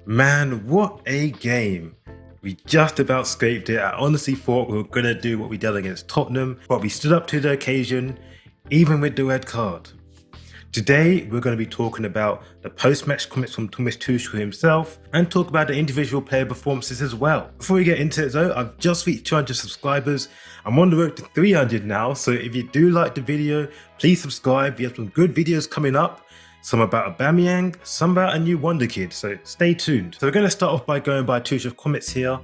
Man, what a game. We just about scraped it. I honestly thought we were going to do what we did against Tottenham, but we stood up to the occasion, even with the red card. Today, we're going to be talking about the post-match comments from Thomas Tuchel himself and talk about the individual player performances as well. Before we get into it though, I've just reached 200 subscribers. I'm on the road to 300 now, so if you do like the video, please subscribe. We have some good videos coming up. Some about Aubameyang, some about a new wonder kid, so stay tuned. So we're going to start off by going by Tuchel's comments here.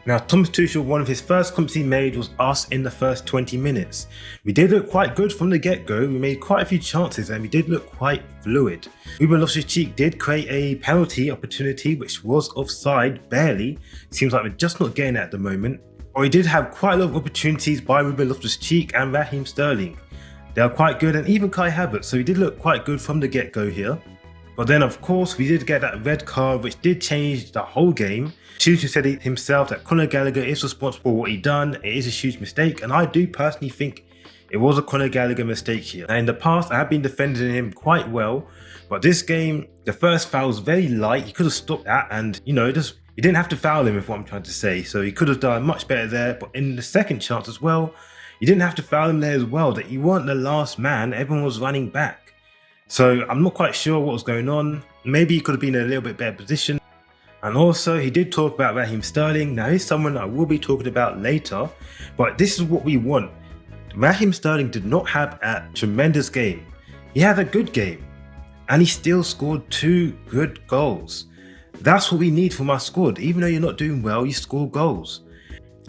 Now, Thomas Tuchel, one of his first comments he made was us in the first 20 minutes. We did look quite good from the get-go. We made quite a few chances and we did look quite fluid. Ruben Loftus-Cheek did create a penalty opportunity which was offside, barely. Seems like we're just not getting it at the moment. But we did have quite a lot of opportunities by Ruben Loftus-Cheek and Raheem Sterling. They are quite good, and even Kai Havertz, so he did look quite good from the get-go here. But then of course we did get that red card which did change the whole game. Tuchel said it himself that Conor Gallagher is responsible for what he done. It is a huge mistake, and I do personally think it was a Conor Gallagher mistake here. And in the past I have been defending him quite well, but this game, the first foul was very light. He could have stopped that and, you didn't have to foul him, is what I'm trying to say. So he could have done much better there, but in the second chance as well, you didn't have to foul him there as well, that you weren't the last man, everyone was running back. So I'm not quite sure what was going on. Maybe he could have been in a little bit better position. And also he did talk about Raheem Sterling. Now he's someone I will be talking about later, but this is what we want. Raheem Sterling did not have a tremendous game. He had a good game and he still scored 2 good goals. That's what we need from our squad. Even though you're not doing well, you score goals.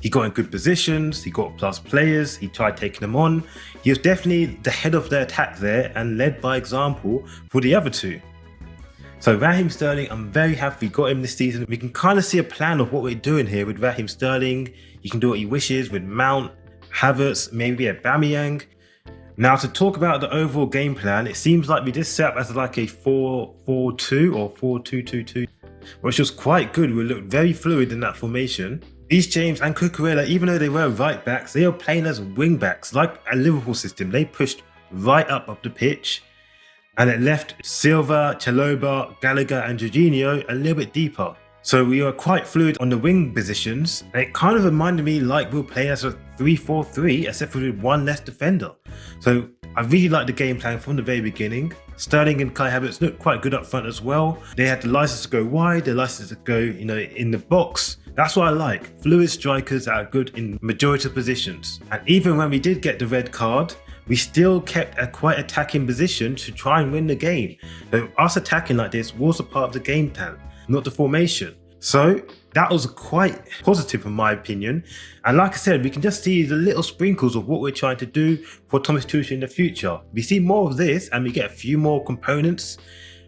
He got in good positions, he got plus players, he tried taking them on. He was definitely the head of the attack there and led by example for the other two. So Raheem Sterling, I'm very happy we got him this season. We can kind of see a plan of what we're doing here with Raheem Sterling. He can do what he wishes with Mount, Havertz, maybe Aubameyang. Now to talk about the overall game plan, it seems like we just set up as like a 4-4-2 or 4-2-2-2, which was quite good. We looked very fluid in that formation. Reece James and Cucurella, even though they were right backs, they were playing as wing backs, like a Liverpool system. They pushed right up the pitch, and it left Silva, Chalobah, Gallagher and Jorginho a little bit deeper. So we were quite fluid on the wing positions, and it kind of reminded me like we were playing as a 3-4-3, except for with one less defender. So I really liked the game plan from the very beginning. Sterling and Kai Havertz looked quite good up front as well. They had the license to go wide, the license to go, in the box. That's what I like. Fluid strikers that are good in majority of positions. And even when we did get the red card, we still kept a quite attacking position to try and win the game. So us attacking like this was a part of the game plan, not the formation. So that was quite positive in my opinion. And like I said, we can just see the little sprinkles of what we're trying to do for Thomas Tuchel in the future. We see more of this and we get a few more components.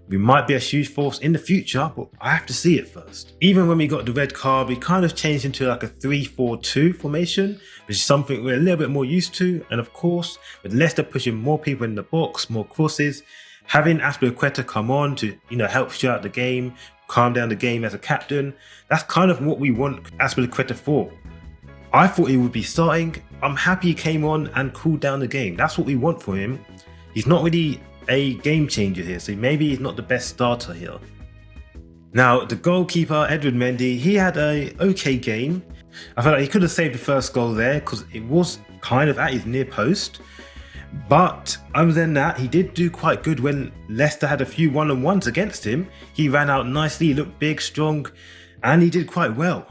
We might be a huge force in the future, but I have to see it first. Even when we got the red card, we kind of changed into like a 3-4-2 formation, which is something we're a little bit more used to. And of course, with Leicester pushing more people in the box, more crosses, having Azpilicueta come on to, help show out the game, calm down the game as a captain, that's kind of what we want Azpilicueta for. I thought he would be starting. I'm happy he came on and cooled down the game. That's what we want for him. He's not really a game changer here, so maybe he's not the best starter here. Now the goalkeeper, Edward Mendy, he had a okay game. I felt like he could have saved the first goal there because it was kind of at his near post. But other than that, he did do quite good when Leicester had a few one-on-ones against him. He ran out nicely, he looked big, strong, and he did quite well.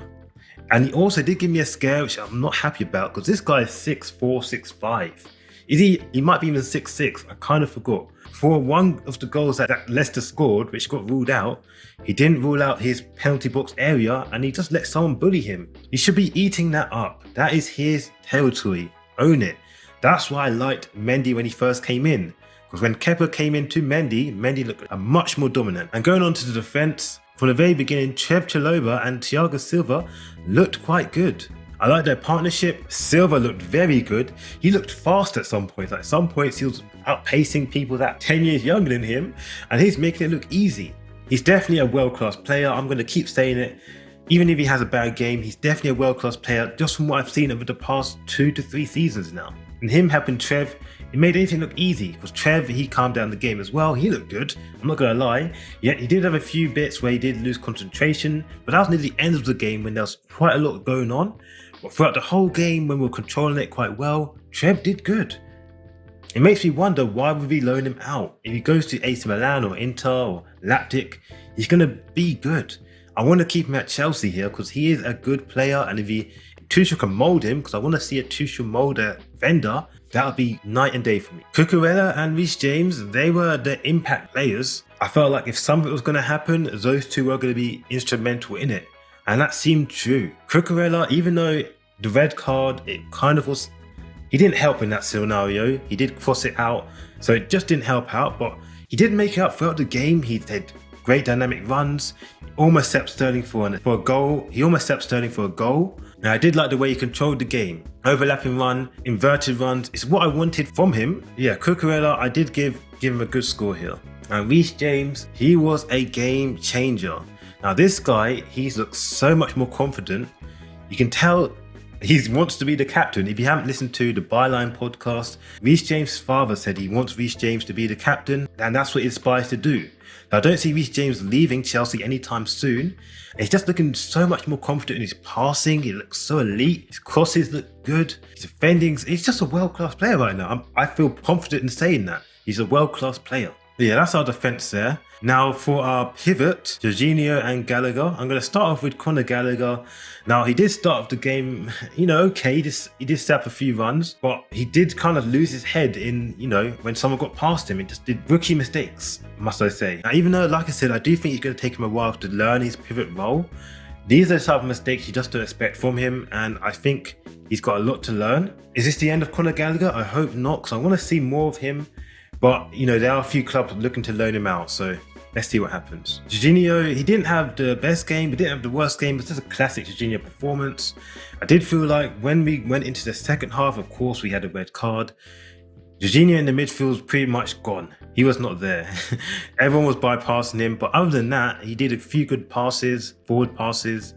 And he also did give me a scare, which I'm not happy about, because this guy is 6'4", 6'5". He might be even 6'6", I kind of forgot. For one of the goals that Leicester scored, which got ruled out, he didn't rule out his penalty box area and he just let someone bully him. He should be eating that up. That is his territory. Own it. That's why I liked Mendy when he first came in. Because when Kepa came into Mendy looked much more dominant. And going on to the defence, from the very beginning, Chalobah and Thiago Silva looked quite good. I like their partnership. Silva looked very good. He looked fast at some points. At some points he was outpacing people that 10 years younger than him, and he's making it look easy. He's definitely a world-class player. I'm going to keep saying it. Even if he has a bad game, he's definitely a world-class player just from what I've seen over the past 2 to 3 seasons now. And him helping Trev He made anything look easy, because Trev, he calmed down the game as well. He looked good, I'm not going to lie. Yet he did have a few bits where he did lose concentration, but that was near the end of the game when there was quite a lot going on. But throughout the whole game, when we were controlling it quite well, Trev did good. It makes me wonder, why would we loan him out? If he goes to AC Milan or Inter or Leipzig, he's going to be good. I want to keep him at Chelsea here because he is a good player, and if Tuchel can mould him, because I want to see a Tuchel mould a vendor, that would be night and day for me. Cucurella and REECE James, they were the impact players. I felt like if something was going to happen, those two were going to be instrumental in it. And that seemed true. Cucurella, even though the red card, it kind of was, he didn't help in that scenario. He did cross it out, so it just didn't help out, but he did make it up throughout the game. He did great dynamic runs, almost set Sterling for a goal. He almost set Sterling for a goal. Now, I did like the way he controlled the game. Overlapping run, inverted runs, it's what I wanted from him. Yeah, Cucurella, I did give him a good score here. And REECE James, he was a game changer. Now this guy, he looks so much more confident. You can tell he wants to be the captain. If you haven't listened to the Byline podcast, REECE James' father said he wants REECE James to be the captain, and that's what he aspires to do. Now, I don't see REECE James leaving Chelsea anytime soon. He's just looking so much more confident in his passing. He looks so elite. His crosses look good. His defending, he's just a world-class player right now. I feel confident in saying that. He's a world-class player. But yeah, that's our defence there. Now for our pivot, Jorginho and Gallagher. I'm going to start off with Conor Gallagher. Now he did start off the game, okay. He did set up a few runs, but he did kind of lose his head in, when someone got past him. It just did rookie mistakes, must I say. Now, even though, like I said, I do think it's going to take him a while to learn his pivot role. These are the type of mistakes you just don't expect from him, and I think he's got a lot to learn. Is this the end of Conor Gallagher? I hope not, because I want to see more of him. But, there are a few clubs looking to loan him out, so let's see what happens. Jorginho, he didn't have the best game, but didn't have the worst game. It's just a classic Jorginho performance. I did feel like when we went into the second half, of course, we had a red card. Jorginho in the midfield was pretty much gone. He was not there. Everyone was bypassing him, but other than that, he did a few good passes, forward passes,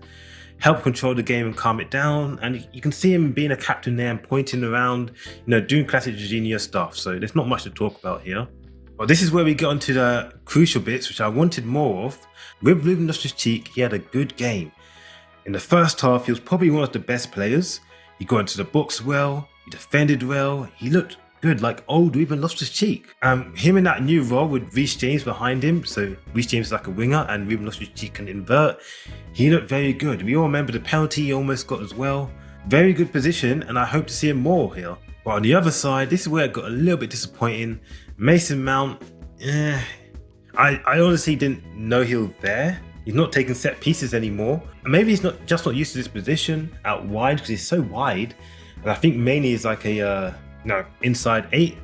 help control the game and calm it down, and you can see him being a captain there and pointing around, doing classic Jorginho stuff, so there's not much to talk about here. But this is where we get onto the crucial bits, which I wanted more of. With Ruben Loftus-Cheek, he had a good game. In the first half, he was probably one of the best players. He got into the box well, he defended well, he looked good, like old Ruben Loftus-Cheek. Him in that new role with REECE James behind him, so REECE James is like a winger and Ruben Loftus-Cheek can invert. He looked very good. We all remember the penalty he almost got as well. Very good position, and I hope to see him more here. But on the other side, this is where it got a little bit disappointing. Mason Mount, I honestly didn't know he was there. He's not taking set pieces anymore. And maybe he's not used to this position out wide, because he's so wide. And I think mainly he's like a inside 8,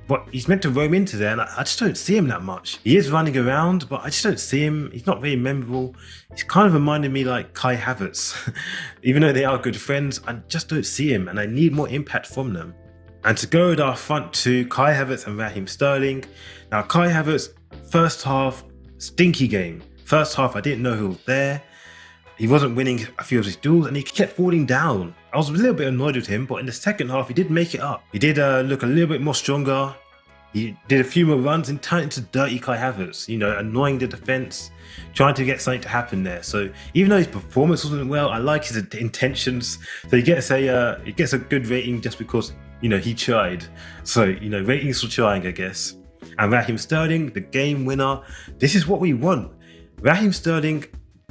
but he's meant to roam into there, and I just don't see him that much. He is running around, but I just don't see him. He's not very memorable. He's kind of reminding me like Kai Havertz. Even though they are good friends, I just don't see him, and I need more impact from them. And to go with our front two, Kai Havertz and Raheem Sterling. Now, Kai Havertz, first half, stinky game. First half, I didn't know who was there. He wasn't winning a few of his duels, and he kept falling down. I was a little bit annoyed with him, but in the second half, he did make it up. He did look a little bit more stronger. He did a few more runs and turned into dirty Kai Havertz, annoying the defence, trying to get something to happen there. So even though his performance wasn't well, I like his intentions. So he gets a good rating just because, he tried. So, ratings for trying, I guess. And Raheem Sterling, the game winner. This is what we want. Raheem Sterling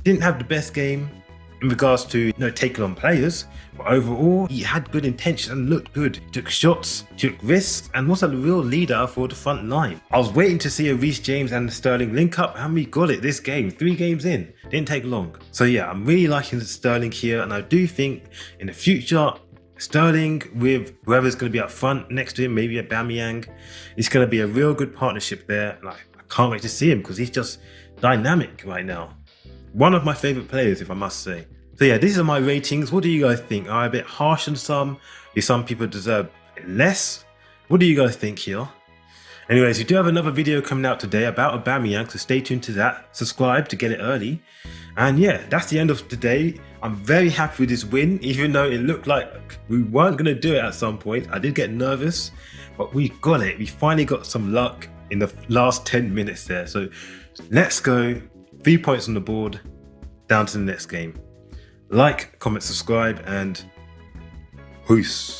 didn't have the best game in regards to taking on players, but overall he had good intention and looked good. He took shots, took risks, and was a real leader for the front line. I was waiting to see a REECE James and Sterling link up, and we got it this game. 3 games in, didn't take long. So yeah, I'm really liking Sterling here, and I do think in the future Sterling with whoever's going to be up front next to him, maybe Aubameyang, it's going to be a real good partnership there, and I can't wait to see him because he's just dynamic right now. One of my favourite players, if I must say. So yeah, these are my ratings. What do you guys think? Am I a bit harsh on some? Do some people deserve less? What do you guys think here? Anyways, we do have another video coming out today about Aubameyang, so stay tuned to that. Subscribe to get it early. And yeah, that's the end of today. I'm very happy with this win, even though it looked like we weren't going to do it at some point. I did get nervous, but we got it. We finally got some luck in the last 10 minutes there. So let's go. 3 points on the board, down to the next game. Like, comment, subscribe, and peace.